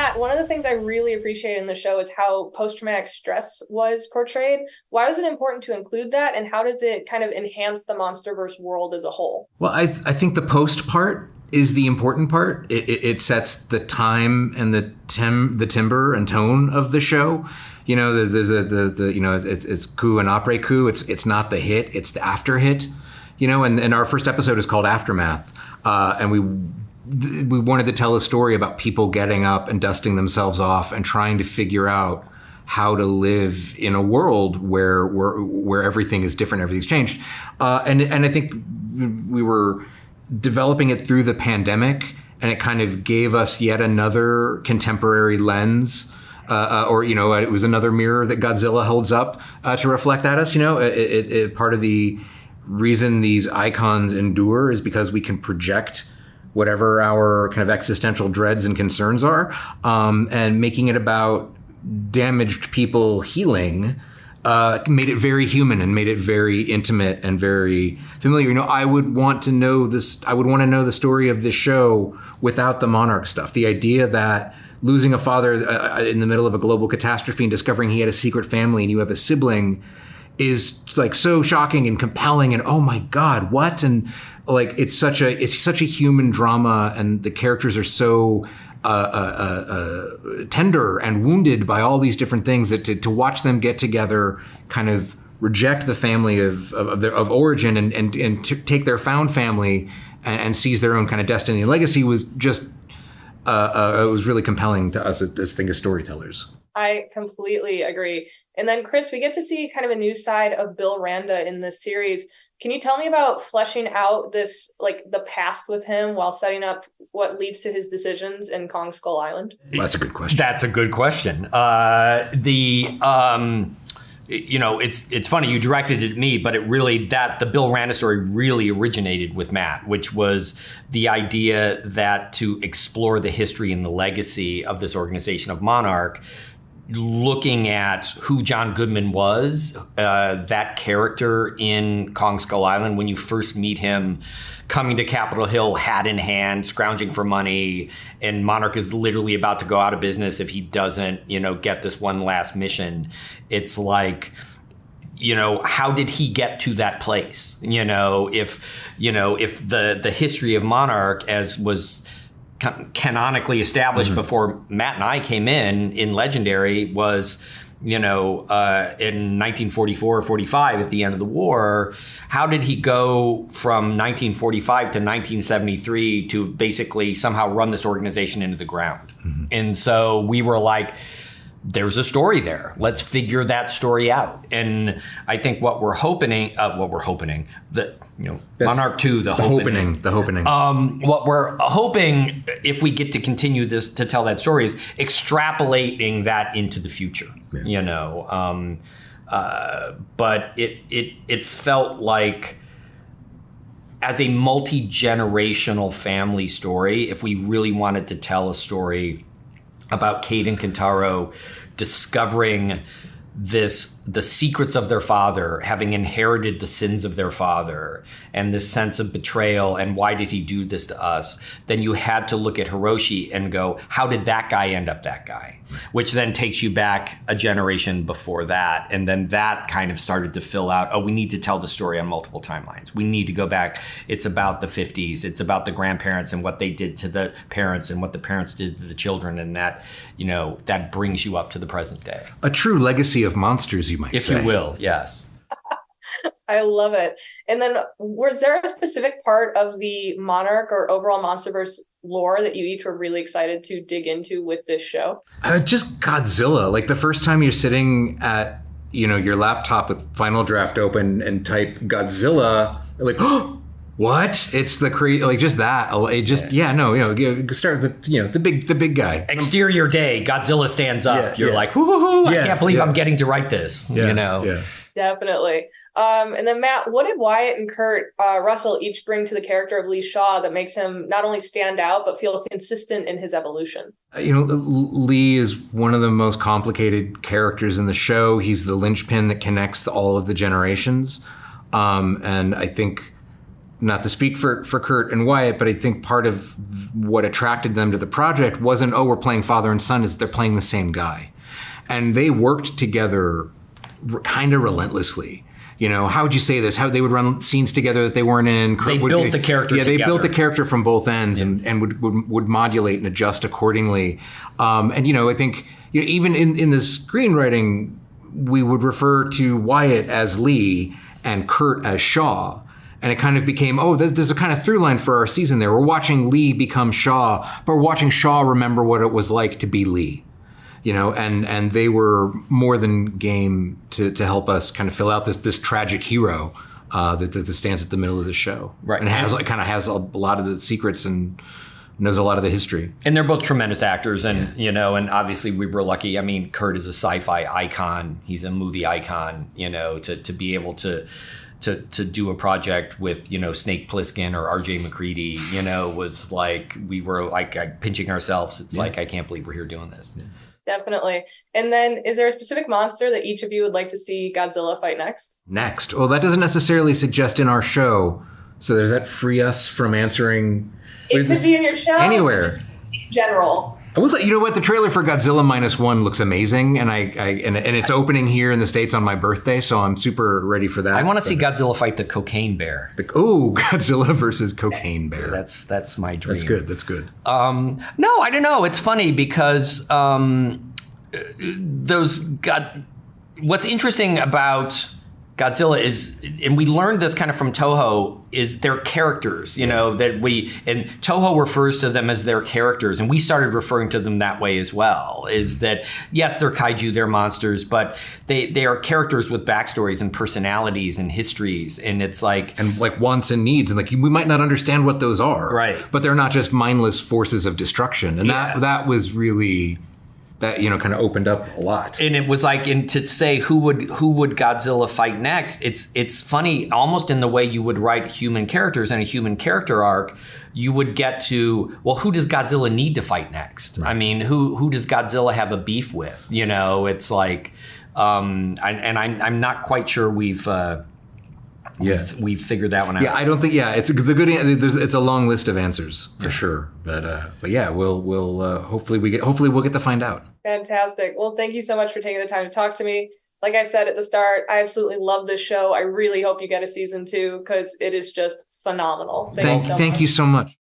Matt, one of the things I really appreciate in the show is how post-traumatic stress was portrayed. Why was it important to include that, and how does it kind of enhance the MonsterVerse world as a whole? Well, I think the post part is the important part. It sets the time and the timbre and tone of the show. You know, it's coup and après coup. It's not the hit, it's the after hit. You know, and our first episode is called Aftermath, and we wanted to tell a story about people getting up and dusting themselves off and trying to figure out how to live in a world where everything is different, everything's changed, and I think we were developing it through the pandemic, and it kind of gave us yet another contemporary lens. It was another mirror that Godzilla holds up to reflect at us. You know, part of the reason these icons endure is because we can project whatever our kind of existential dreads and concerns are, and making it about damaged people healing made it very human and made it very intimate and very familiar. You know, I would want to know the story of this show without the Monarch stuff. The idea that losing a father in the middle of a global catastrophe and discovering he had a secret family and you have a sibling is like so shocking and compelling, and oh my God, what? And like it's such a human drama, and the characters are so tender and wounded by all these different things that to watch them get together, kind of reject the family of origin and take their found family and seize their own kind of destiny and legacy was just it was really compelling to us as storytellers. I completely agree. And then, Chris, we get to see kind of a new side of Bill Randa in this series. Can you tell me about fleshing out this, like the past with him while setting up what leads to his decisions in Kong Skull Island? Well, that's a good question. That's a good question. It's funny you directed it at me, but the Bill Randa story really originated with Matt, which was the idea that to explore the history and the legacy of this organization of Monarch, looking at who John Goodman was, that character in Kong Skull Island, when you first meet him coming to Capitol Hill, hat in hand, scrounging for money, and Monarch is literally about to go out of business if he doesn't, get this one last mission. It's like, how did he get to that place? If the history of Monarch, as was canonically established before Matt and I came in Legendary, was in 1944 or 45 at the end of the war. How did he go from 1945 to 1973 to basically somehow run this organization into the ground? And so we were like, there's a story there. Let's figure that story out. And I think what we're hoping, Monarch 2, the hoping. What we're hoping, if we get to continue this to tell that story, is extrapolating that into the future. Yeah. But it felt like, as a multi-generational family story, if we really wanted to tell a story about Cade and Kentaro discovering the secrets of their father, having inherited the sins of their father, and this sense of betrayal, and why did he do this to us, then you had to look at Hiroshi and go, how did that guy end up that guy? Which then takes you back a generation before that. And then that kind of started to fill out, we need to tell the story on multiple timelines. We need to go back. It's about the 50s. It's about the grandparents and what they did to the parents and what the parents did to the children. And that, that brings you up to the present day. A true legacy of monsters, you might say. If you will, yes. I love it. And then, was there a specific part of the Monarch or overall MonsterVerse lore that you each were really excited to dig into with this show? Just Godzilla. Like the first time you're sitting at, your laptop with Final Draft open and type Godzilla, like, oh, what? It's the like just that. It just start with the big guy. Exterior day, Godzilla stands up. You're like, hoo, I can't believe I'm getting to write this. Yeah. Definitely. And then Matt, what did Wyatt and Kurt Russell each bring to the character of Lee Shaw that makes him not only stand out, but feel consistent in his evolution? Lee is one of the most complicated characters in the show. He's the linchpin that connects all of the generations. And I think not to speak for Kurt and Wyatt, but I think part of what attracted them to the project wasn't, oh, we're playing father and son, is they're playing the same guy. And they worked together kind of relentlessly. You know, how would you say this? How they would run scenes together that they weren't in. They built the character together. Yeah, they built the character from both ends and would modulate and adjust accordingly. And, you know, I think, you know, even in the screenwriting, we would refer to Wyatt as Lee and Kurt as Shaw. And it kind of became, oh, there's a kind of through line for our season there. We're watching Lee become Shaw, but we're watching Shaw remember what it was like to be Lee. You know, and they were more than game to help us kind of fill out this tragic hero that stands at the middle of the show, right? And has a lot of the secrets and knows a lot of the history. And they're both tremendous actors, and you know, and obviously we were lucky. I mean, Kurt is a sci-fi icon; he's a movie icon. You know, to be able to do a project with, you know, Snake Plissken or R.J. McCready, you know, was like we were like pinching ourselves. It's like, I can't believe we're here doing this. Yeah. Definitely. And then is there a specific monster that each of you would like to see Godzilla fight next? Next. Well, that doesn't necessarily suggest in our show. So does that free us from answering? It could be in your show. Anywhere. Just in general. I will say, you know what? The trailer for Godzilla -1 looks amazing, and and it's opening here in the States on my birthday, so I'm super ready for that. I want to see Godzilla fight the cocaine bear. Godzilla versus cocaine bear. That's my dream. That's good. No, I don't know. It's funny because what's interesting about Godzilla is, and we learned this kind of from Toho, is their characters, you know, and Toho refers to them as their characters, and we started referring to them that way as well, is that, yes, they're kaiju, they're monsters, but they are characters with backstories and personalities and histories, and it's like... And like wants and needs, and like we might not understand what those are. Right. But they're not just mindless forces of destruction, and that was really... That, you know, kind of opened up a lot. And it was like, and to say who would Godzilla fight next, it's funny, almost in the way you would write human characters in a human character arc, you would get to, well, who does Godzilla need to fight next? Right. I mean, who does Godzilla have a beef with? You know, it's like, I'm not quite sure we've figured that one out. Yeah, I don't think. Yeah, it's a long list of answers for sure. But yeah, we'll hopefully we'll get to find out. Fantastic. Well, thank you so much for taking the time to talk to me. Like I said at the start, I absolutely love this show. I really hope you get a season 2 because it is just phenomenal. Thank you so much.